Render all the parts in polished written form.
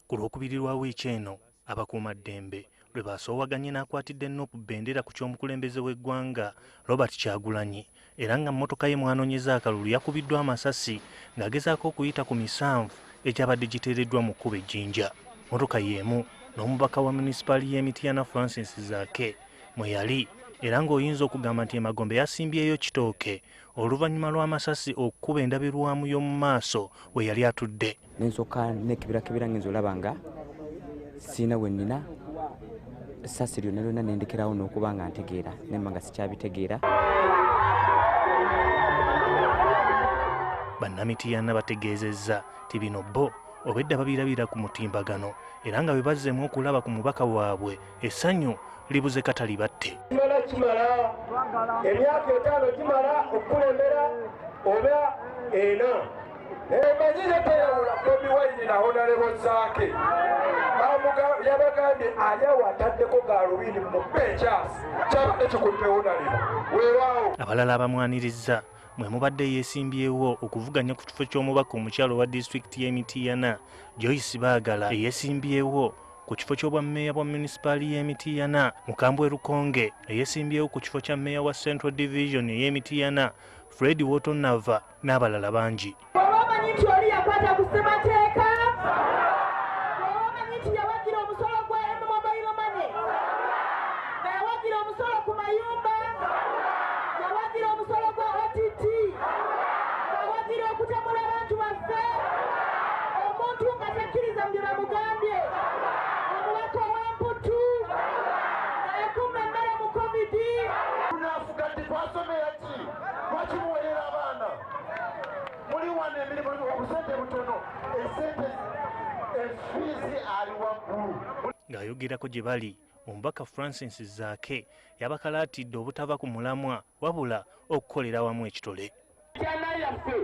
Ku Lwokubiri lwa wiiki eno abakuumaddembe lwe basoowaganye n'akwatidde NUP Bendera ku ky'omukulembeze w'eggwanga Robert Kyagulanyi era nga mmotoka ye mwanoonyeza akalulu yakubiddwa amasasi ng'agezaako okuyita ku misanvu ekyabadde giteereddwa mu kkubo ejjinja. Mmotoka y'emu n'omubaka wa munisipaali y'e Mityana Francis Zaake mwe yali era ng'oyinza okugamba nti emagombe yasimbyeyo kitooke oluvannyuma lw'amasasi okkuba endabirwamu y'omu maaso we yali atudde. Nensooka nekeberakebera ngenza olaba nga siina we nnina essasi lyonna lyonna nendekerawo n'okuba nga ntegeera nemba nga sikyabitegeera. Bannamityana bategeezezza ti bino bo obedda babirabira ku mutimbagano era nga bwe bazzeemu okulaba ku mubaka waabwe Essanyu libuze kata libatte. Kimala emyaka 5 kimala okukulembera oba ena emanyize teyawula Bobi Wine na Honorable Zaake yabagambye ali awo ataddeko gaalubindi mu benchas kyabadde kikutte Honorable weewaawo. Abalala abamwanirizza mwe mubadde yeesimbyewo okuvuganya ku kifo ky'omubaka omukyalo wa disitulikiti y'e Mityana Joyce Baagala eyeesimbyewo ku kifo ky'obwammeeya bwa munisipaali y'e Mityana Mukambwe Lukonge eyeesimbyewo ku kifo kya mmeeya wa Central Division y'e Mityana Fred Wotonava n'abalala bangi. Obamanyi nti oli yakwata ku ssemateeka? Obamanyi nti yawagira omusolo gwa mobile money? Yawagira omusolo ku mayumba? Yawagira omusolo gwa OTT? Yawagira okutemula abantu baffe? Omuntu nga takkiriza mu bye bamugambye? Omubaka ow'emputu? Ayakumba emmere mu COVID? Tunaafugadde twasomera ki? Lwakimuwerera abaana? Muli wano emirimu obusente butono, esente efiizi ali waggulu. Ng'ayogerako gye bali omubaka Francis Zaake yabakalaatidde obutava ku mulamwa wabula okukolera wamu ekitole. Mityana yaffe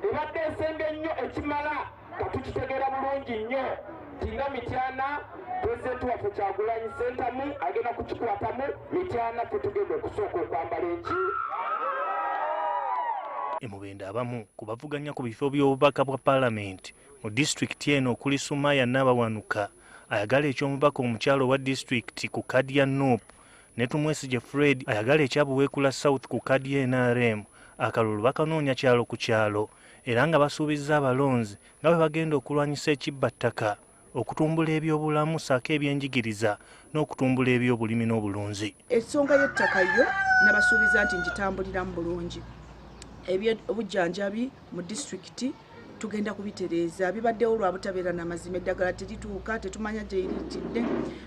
ebadde esembe ennyo ekimala nga tukitegeera bulungi nnyo tinga Mityana pulezidenti waffe Kyagulanyi Sentamu agenda kukikwatamu Mityana tetugenda okusooka okwambala eki. Emubende abamu ku bavuganya ku bifo by'obubaka bwa paalamenti mu disitulikiti eno okuli Sumaya Nabawanuka ayagala eky'omubaka omukyalo wa disitulikiti ku kadi ya NUP ne Tumwesigye Fred ayagala ekyabuweekula South ku kadi ya NRM akalulu bakanoonya kyalo ku kyalo era nga basuubizza abalonzi nga bwe bagenda okulwanyisa ekibbattaka okutumbula ebyobulamu saako ebyenjigiriza n'okutumbula ebyobulimi n'obulunzi. Ensonga y'ettaka yo nabasuubiza nti ngitambuliramu bulungi. Obujjanjabi mu disitulikiti tugenda kubitereeza bibaddewo lwa butabeera n'amazima eddagala terituuka tetumanya gye liritidde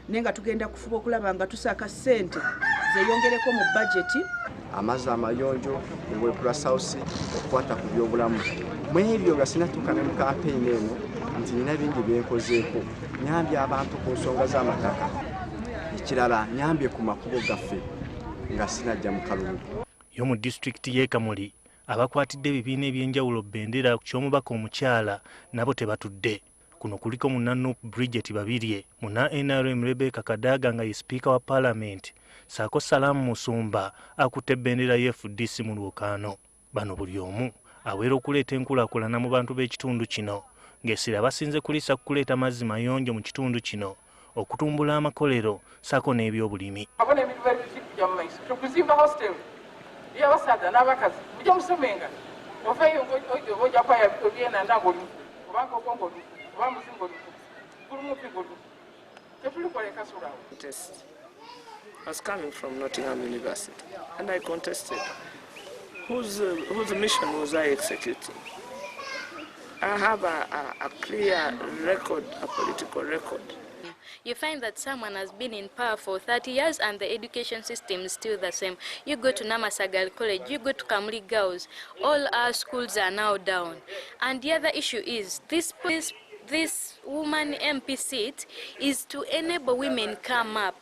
naye nga tugenda kufuba okulaba nga tusaaka ssente zeeyongereko mu bajeti. Amazzi amayonjo obwekula South okukwata ku byobulamu mu ebyo nga sinatuuka ne mu kampeyini eno nti nina bingi byenkozeeko nyambye abantu ku nsonga z'amataka ekirala nyambye ku makubo gaffe nga sinajja mu kalulu. Yo mu disitulikiti y'e Kamuli abakwatidde ebibiina ebyenjawulo Bendera ku ky'omubaka omukyala nabo tebatudde. Kuno kuliko munna NUP Bridget Babirye, munna NRM Rebecca Kadaga nga ye Sipiika wa Paalamenti, saako Salaam Musumba akutte Bendera y'FDC mu lwokaano. Bano buli omu aweera okuleeta enkulaakulana mu bantu b'ekitundu kino ng'essira basinze kulisa kuleeta mazzi mayonjo mu kitundu kino okutumbula amakolero saako n'ebyobulimi. Okuzimba hostel y'abasaza n'abakazi mujja musomenga ovayo ojja kwaya ogenda ndangoli kubanga ogongoli oba muzingoli gulumupigoli tetulikola ekasulawo. I was coming from Nottingham University and I contested. Whose mission was I executing? I have a clear record, a political record. You find that someone has been in power for 30 years and the education system is still the same. You go to Namasagal College, you go to Kamuli Girls, all our schools are now down. And the other issue is this woman MP seat is to enable women come up.